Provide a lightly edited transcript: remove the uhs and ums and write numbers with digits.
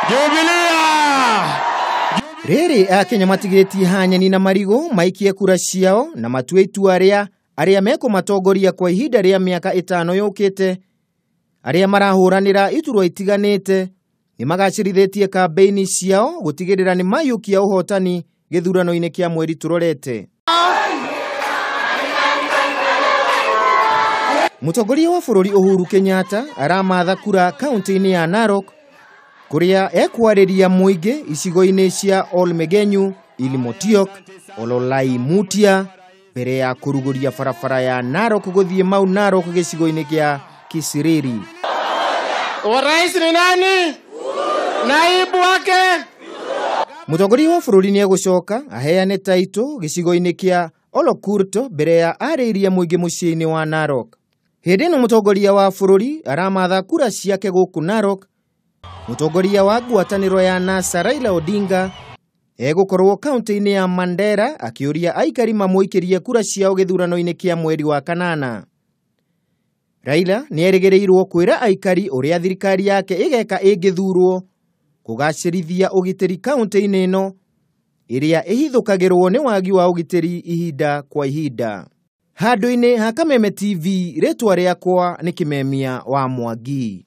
Jubilee! Riri Akenya matigĩtie hanyani na marigo maikie kura ciao na matue itua aria meko matongoria kwa ihinda rĩa mĩaka 5 yũkĩte. Aria marahũranĩra iturwa itiganĩte ni magacĩrithĩtie kampeini ciao gũtigĩrĩra ni mayũkia ũhotani gĩthurano-inĩ kĩa mweri turorete. Mũtongoria wa bũrũri Uhuru Kenyatta aramatha kura kaunti-inĩ ya Narok kuria ekwarĩria mũingĩ icigo-inĩ cia Olmegenyu, Ilimotiok, Ololaimutia mbere ya kũrugũria barabara ya Narok gũthiĩ Mau Narok gĩcigo-inĩ kĩa Kisiriri. Rais ni nani? Naibu wake? Mũtongoria wa bũrũri nĩ egũcoka aheane taito gĩcigo-inĩ kĩa Olokurto mbere ya arĩirie mũingĩ mũciĩ-inĩ wa Narok. Hĩndĩ ĩno mũtongoria wa bũrũri aramatha kura ciake gũkũ Narok. Mũtongoria wa ngwatanĩro ya NASA Raila Odinga egũkorwo kaunti-inĩ ya Mandera akĩũria aikari mamũikĩrie kura ciao gĩthurano-inĩ kĩa mweri wa kanana. Raila nĩ erĩgĩrĩirwo kwĩra aikari ũrĩa thirikari yake ĩgeka ĩngĩthurwo kũgacĩrithia ũgitĩri kaunti-inĩ ĩno ĩrĩa ĩhithũkagĩrwo nĩ wagi wa ũgitĩri ihinda kwa ihinda. Handũ-inĩ ha Kameme TV, rĩtwa rĩakwa nĩ Kĩmemia wa Mwangi.